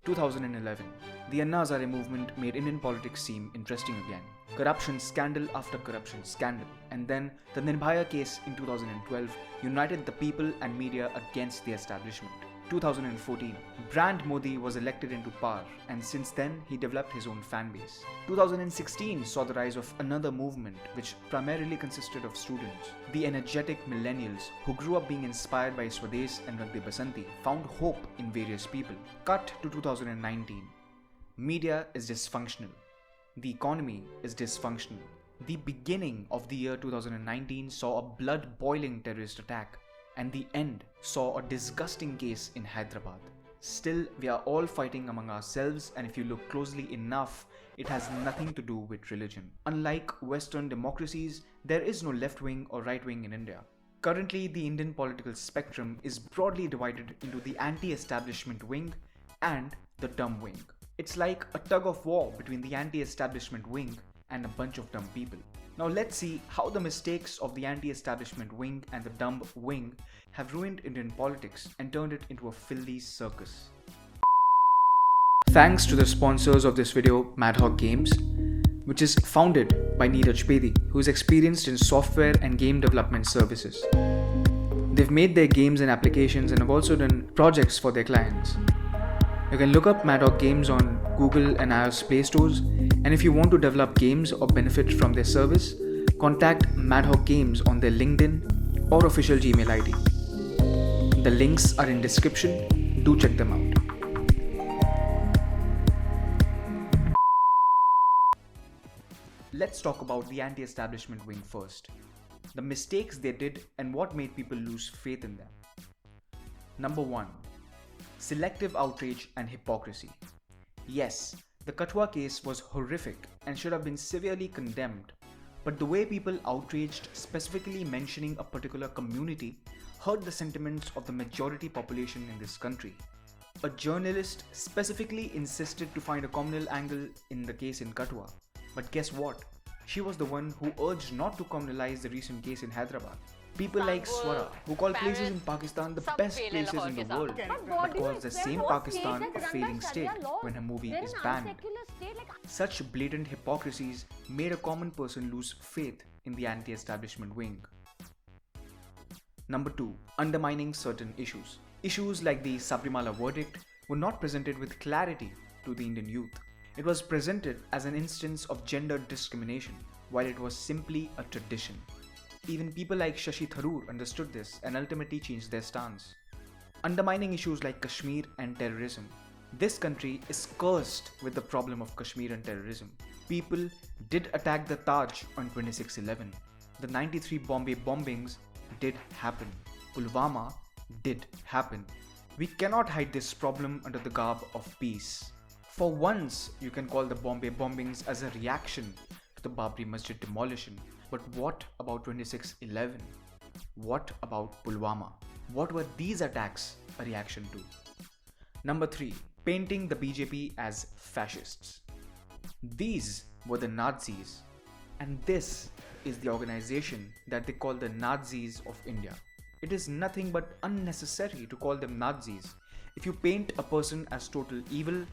2011. The Anna Hazare movement made Indian politics seem interesting again. Corruption scandal after corruption scandal. And then the Nirbhaya case in 2012 united the people and media against the establishment. 2014. Brand Modi was elected into power, and since then he developed his own fan base. 2016 saw the rise of another movement which primarily consisted of students. The energetic millennials who grew up being inspired by Swadesh and Rag De Basanti found hope in various people. Cut to 2019. Media is dysfunctional. The economy is dysfunctional. The beginning of the year 2019 saw a blood-boiling terrorist attack, and the end saw a disgusting case in Hyderabad. Still, we are all fighting among ourselves, and if you look closely enough, it has nothing to do with religion. Unlike Western democracies, there is no left wing or right wing in India. Currently, the Indian political spectrum is broadly divided into the anti-establishment wing and the dumb wing. It's like a tug of war between the anti-establishment wing and a bunch of dumb people. Now let's see how the mistakes of the anti-establishment wing and the dumb wing have ruined Indian politics and turned it into a filthy circus. Thanks to the sponsors of this video, MADHAWK Games, which is founded by Neeraj Bedi, who is experienced in software and game development services. They've made their games and applications and have also done projects for their clients. You can look up MADHAWK Games on Google and iOS Play stores, and if you want to develop games or benefit from their service, contact MADHAWK Games on their LinkedIn or official Gmail ID. The links are in description, do check them out. Let's talk about the anti-establishment wing first. The mistakes they did and what made people lose faith in them. Number 1. Selective outrage and hypocrisy. Yes, the Kathua case was horrific and should have been severely condemned, but the way people outraged, specifically mentioning a particular community, hurt the sentiments of the majority population in this country. A journalist specifically insisted to find a communal angle in the case in Kathua, but guess what? She was the one who urged not to communalize the recent case in Hyderabad. People like Swara, who call places in Pakistan the best places in the world, but calls the same Pakistan a failing state when her movie is banned. Such blatant hypocrisies made a common person lose faith in the anti-establishment wing. Number 2. Undermining certain issues. Issues like the Sabrimala verdict were not presented with clarity to the Indian youth. It was presented as an instance of gender discrimination, while it was simply a tradition. Even people like Shashi Tharoor understood this and ultimately changed their stance. Undermining issues like Kashmir and terrorism. This country is cursed with the problem of Kashmir and terrorism. People did attack the Taj on 26/11. The 93 Bombay bombings did happen. PULWAMA did happen. We cannot hide this problem under the garb of peace. For once, you can call the Bombay bombings as a reaction to the Babri Masjid demolition. But what about 26/11? What about PULWAMA? What were these attacks a reaction to? Number 3. Painting the BJP as fascists. These were the Nazis, and this is the organization that they call the Nazis of India. It is nothing but unnecessary to call them Nazis. If you paint a person as total evil,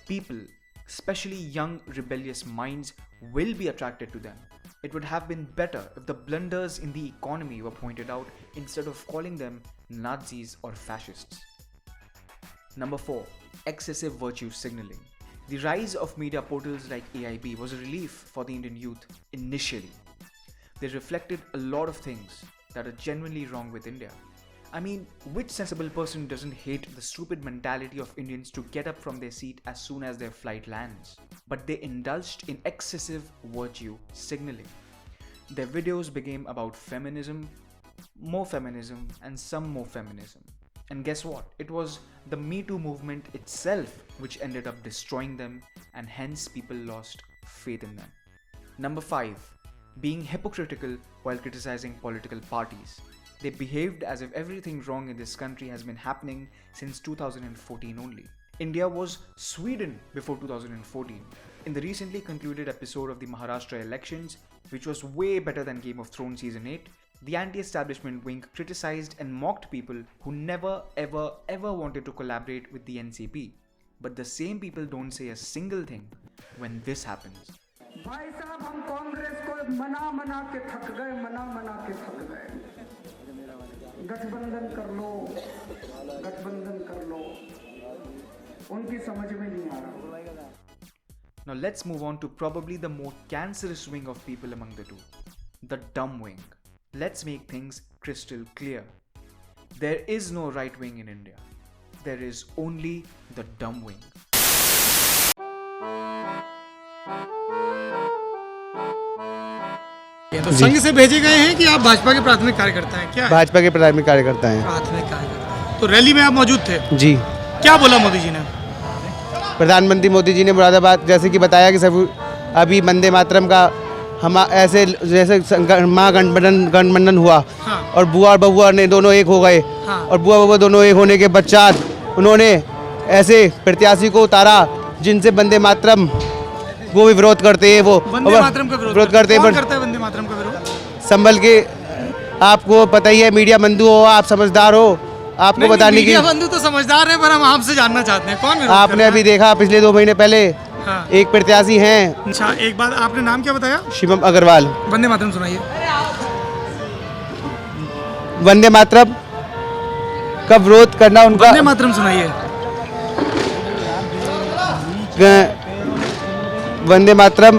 people, especially young rebellious minds, will be attracted to them. It would have been better if the blunders in the economy were pointed out instead of calling them Nazis or fascists. Number 4. Excessive virtue signaling. The rise of media portals like AIB was a relief for the Indian youth initially. They reflected a lot of things that are genuinely wrong with India. I mean, which sensible person doesn't hate the stupid mentality of Indians to get up from their seat as soon as their flight lands? But they indulged in excessive virtue signaling. Their videos became about feminism, and some more feminism. And guess what? It was the Me Too movement itself which ended up destroying them, and hence people lost faith in them. Number 5. Being hypocritical while criticizing political parties. They behaved as if everything wrong in this country has been happening since 2014 only. India was Sweden before 2014. In the recently concluded episode of the Maharashtra elections, which was way better than Game of Thrones Season 8, the anti-establishment wing criticized and mocked people who never ever wanted to collaborate with the NCP. But the same people don't say a single thing when this happens. भाई साहब हम कांग्रेस को मना के थक गए, मना के थक गए। गठबंधन कर लो, उनकी समझ में नहीं आ रहा। Now let's move on to probably the more cancerous wing of people among the two, the dumb wing. Let's make things crystal clear. There is no right wing in India. There is only the dumb wing. तो संघ से भेजे गए हैं कि आप भाजपा के प्राथमिक कार्यकर्ता हैं? क्या भाजपा के प्राथमिक कार्यकर्ता हैं। प्राथमिक कार्यकर्ता। तो रैली में आप मौजूद थे? जी। क्या बोला मोदी जी ने? प्रधानमंत्री मोदी जी ने मुरादाबाद जैसे कि बताया कि सब अभी वंदे मातरम का हम ऐसे जैसे गठबंधन हुआ। हाँ। और बुआ और बबुआ ने दोनों एक हो गए। हाँ। और बुआ बबुआ दोनों एक होने के पश्चात उन्होंने ऐसे प्रत्याशी को उतारा जिनसे वंदे मातरम वो भी विरोध करते हैं। वो वंदे मातरम का विरोध करते हैं। कौन करता है वंदे मातरम का विरोध? संभल के आपको पता ही है, मीडिया बंधु हो, आप समझदार हो, आपको बताने की। मीडिया बंधु तो समझदार है, पर हम आपसे जानना चाहते हैं कौन विरोध आपने अभी देखा पिछले 2 महीने पहले। हाँ। एक प्रत्याशी हैं। अच्छा, एक बात, आपने नाम क्या बताया? शिवम अग्रवाल। वंदे मातरम सुनाइए। वंदे मातरम का विरोध करना उनका। वंदे मातरम सुनाइए। वंदे मातरम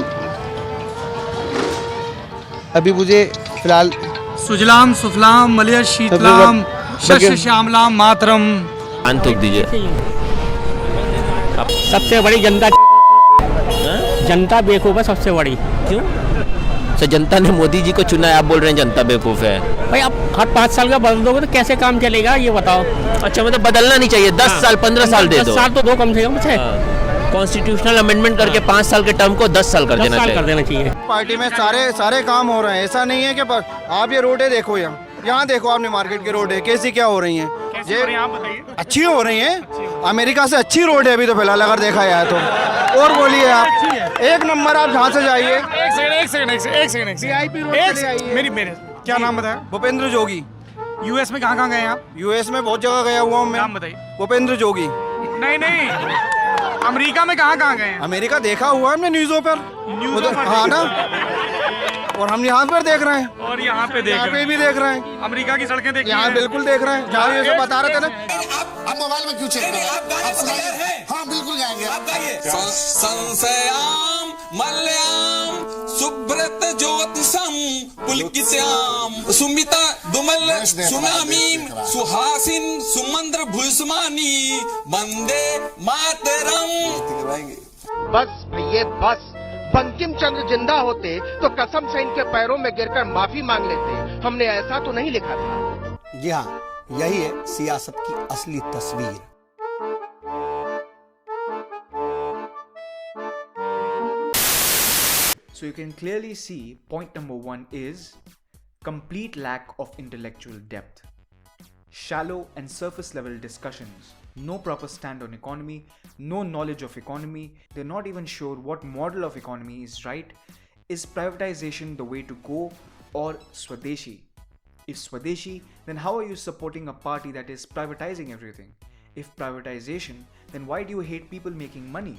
अभी मुझे फिलहाल सुजलाम सुफलाम मलय शीतलाम शस्य श्यामलाम मातरम। अंत दीजिए। सबसे बड़ी जनता बेवकूफ़ है, सबसे बड़ी। क्यों? सर जनता ने मोदी जी को चुना है, आप बोल रहे हैं जनता बेवकूफ़ है? भाई आप हर 5 साल का बदल दोगे तो कैसे काम चलेगा, ये बताओ। अच्छा, मतलब बदलना नहीं चाहिए, 10 साल 15 साल दे दो। 10 साल तो दो कम से कम है। कॉन्स्टिट्यूशनल अमेंडमेंट करके 5 साल के टर्म को 10 साल कर देना चाहिए। पार्टी में सारे काम हो रहे हैं, ऐसा नहीं है कि आप ये रोडें देखो, यहाँ देखो आपने मार्केट की रोड है कैसी क्या हो रही हैं। ये आप बताइए। अच्छी हो रही हैं, अमेरिका से अच्छी रोड है अभी तो फिलहाल अगर देखा जाए तो। और बोलिए आप, एक नंबर आप जहाँ से जाइए। एक सेकंड VIP रोड चले आइए। मेरे क्या नाम बताया? भूपेंद्र जोगी। यूएस में कहाँ हैं आप? यूएस में बहुत जगह गया हुआ हूँ मैं। नाम बताइए। भूपेंद्र जोगी। नहीं, अमेरिका में कहाँ गए हैं? अमेरिका देखा हुआ है हमने न्यूज़ों पर। हाँ ना, और हम यहाँ पर देख रहे हैं। और यहाँ पे भी देख रहे हैं। अमेरिका की सड़कें देख यहाँ बिल्कुल देख रहे हैं, जहाँ ये सब बता रहे थे ना। आप मोबाइल में क्यों चेक कर रहे हैं? आप सुनाइए। हाँ बिल्कुल गाएंगे। आप गाइए। संशयाम मल्याम सुब्रत ज्योतिषम पुलकित्याम सुमिता दुमल सुनामीम सुहासिन सुमंद्र भूषमानी वंदे मातरम। बस भैया बस, बंकिम चंद्र जिंदा होते तो कसम से इनके पैरों में गिरकर माफी मांग लेते। हमने ऐसा तो नहीं लिखा था। जी हाँ, यही है सियासत की असली तस्वीर। So you can clearly see point number 1 is complete lack of intellectual depth. Shallow and surface level discussions. No proper stand on economy, no knowledge of economy. They're not even sure what model of economy is right. Is privatization the way to go, or Swadeshi? If Swadeshi, then how are you supporting a party that is privatizing everything? If privatization, then why do you hate people making money?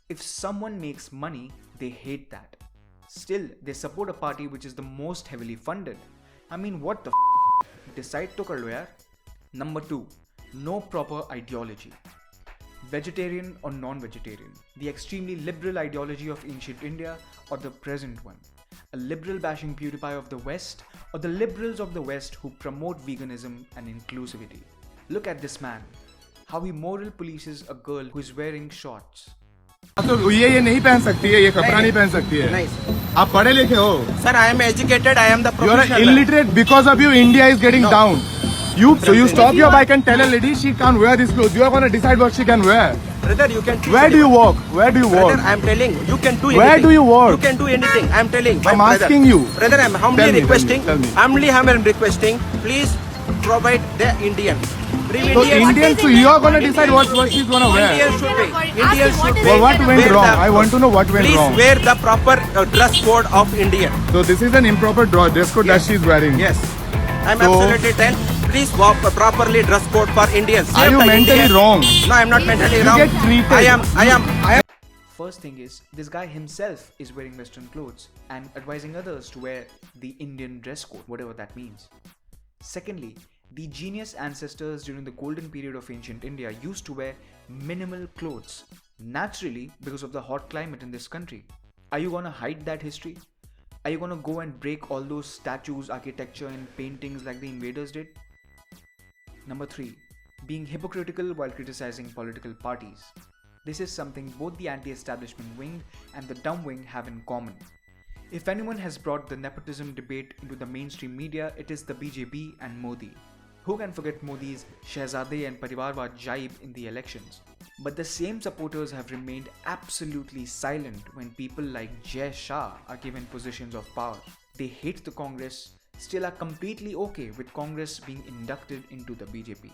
If someone makes money, they hate that. Still, they support a party which is the most heavily funded. I mean, what the Decide to kar lo yaar. Number 2. No proper ideology. Vegetarian or non-vegetarian. The extremely liberal ideology of ancient India or the present one. A liberal bashing PewDiePie of the West or the liberals of the West who promote veganism and inclusivity. Look at this man. How he moral polices a girl who is wearing shorts. तो ये नहीं पहन सकती है, ये कपड़ा नहीं पहन सकती है। नहीं, आप पढ़े लिखे हो। Sir, I am educated, I am the professional. You are illiterate because of you. India is getting down. So you stop your bike and tell a lady she can't wear this clothes. You are gonna decide what she can wear. Brother, you can. Where do you work? Where do you work? Brother, I am telling you can do anything. Where do you work? You can do anything. I am telling. I'm asking you. Brother, I am humbly requesting. Tell me. Humbly requesting. Please provide the Indians. So Indians, so you are gonna decide what she's gonna wear. Indians should be. Indians should be. Well, what went wrong? I want to know what went wrong. Please wear the proper dress code of India. So this is an improper dress code that she's wearing. Yes. I am absolutely Please walk properly dress code for Indians. Are you mentally wrong? No, I am not mentally You wrong. get treated. I am. First thing is, this guy himself is wearing Western clothes and advising others to wear the Indian dress code, whatever that means. Secondly, the genius ancestors during the golden period of ancient India used to wear minimal clothes, naturally because of the hot climate in this country. Are you gonna hide that history? Are you gonna go and break all those statues, architecture and paintings like the invaders did? Number 3. Being hypocritical while criticizing political parties. This is something both the anti-establishment wing and the dumb wing have in common. If anyone has brought the nepotism debate into the mainstream media, it is the BJP and Modi. Who can forget Modi's Shehzade and Parivarwad jibe in the elections? But the same supporters have remained absolutely silent when people like Jai Shah are given positions of power. They hate the Congress, still are completely okay with Congress being inducted into the BJP.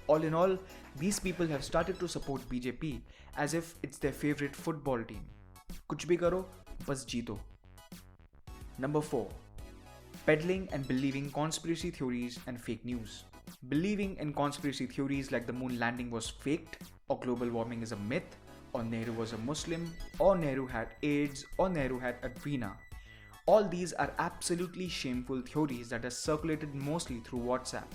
All in all, these people have started to support BJP as if it's their favorite football team. Kuch bhi karo, bas jeeto. Number 4. Peddling and believing conspiracy theories and fake news. Believing in conspiracy theories like the moon landing was faked, or global warming is a myth, or Nehru was a Muslim, or Nehru had AIDS, or Nehru had Advina. All these are absolutely shameful theories that are circulated mostly through WhatsApp.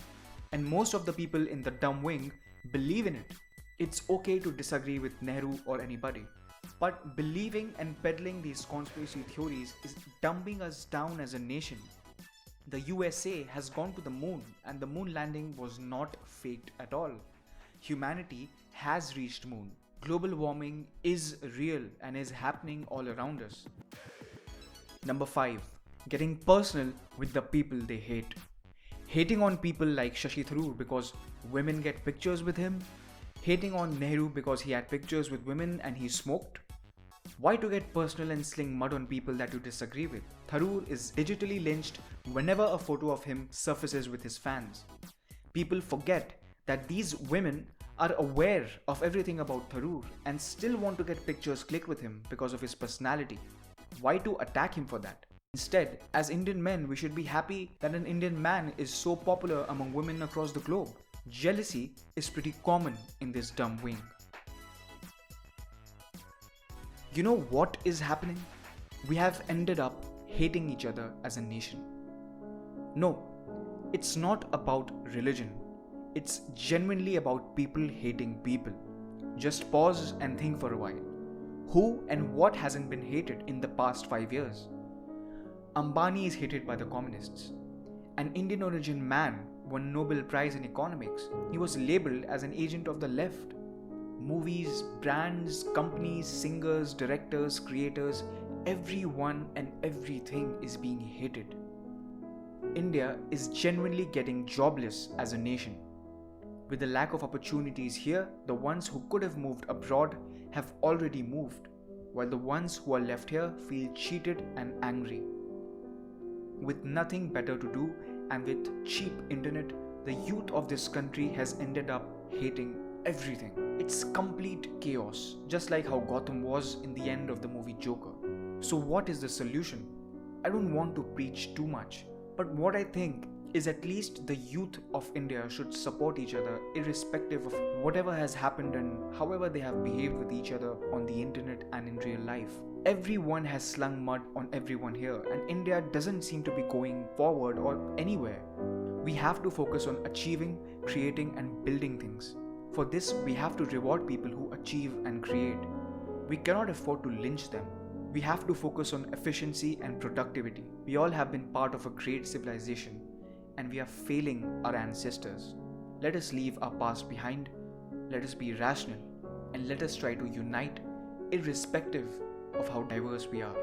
And most of the people in the dumb wing believe in it. It's okay to disagree with Nehru or anybody. But believing and peddling these conspiracy theories is dumbing us down as a nation. The USA has gone to the moon and the moon landing was not faked at all. Humanity has reached moon. Global warming is real and is happening all around us. Number 5. Getting personal with the people they hate. Hating on people like Shashi Tharoor because women get pictures with him. Hating on Nehru because he had pictures with women and he smoked. Why to get personal and sling mud on people that you disagree with? Tharoor is digitally lynched whenever a photo of him surfaces with his fans. People forget that these women are aware of everything about Tharoor and still want to get pictures clicked with him because of his personality. Why to attack him for that? Instead, as Indian men, we should be happy that an Indian man is so popular among women across the globe. Jealousy is pretty common in this dumb wing. You know what is happening? We have ended up hating each other as a nation. No, it's not about religion. It's genuinely about people hating people. Just pause and think for a while. Who and what hasn't been hated in the past 5 years? Ambani is hated by the communists. An Indian origin man won Nobel Prize in Economics. He was labeled as an agent of the left. Movies, brands, companies, singers, directors, creators, everyone and everything is being hated. India is genuinely getting jobless as a nation. With the lack of opportunities here, the ones who could have moved abroad have already moved, while the ones who are left here feel cheated and angry. With nothing better to do and with cheap internet, the youth of this country has ended up hating everything. It's complete chaos, just like how Gotham was in the end of the movie Joker. So what is the solution? I don't want to preach too much, but what I think is at least the youth of India should support each other irrespective of whatever has happened and however they have behaved with each other on the internet and in real life. Everyone has slung mud on everyone here and India doesn't seem to be going forward or anywhere. We have to focus on achieving, creating and building things. For this, we have to reward people who achieve and create. We cannot afford to lynch them. We have to focus on efficiency and productivity. We all have been part of a great civilization and we are failing our ancestors. Let us leave our past behind, let us be rational, and let us try to unite irrespective of how diverse we are.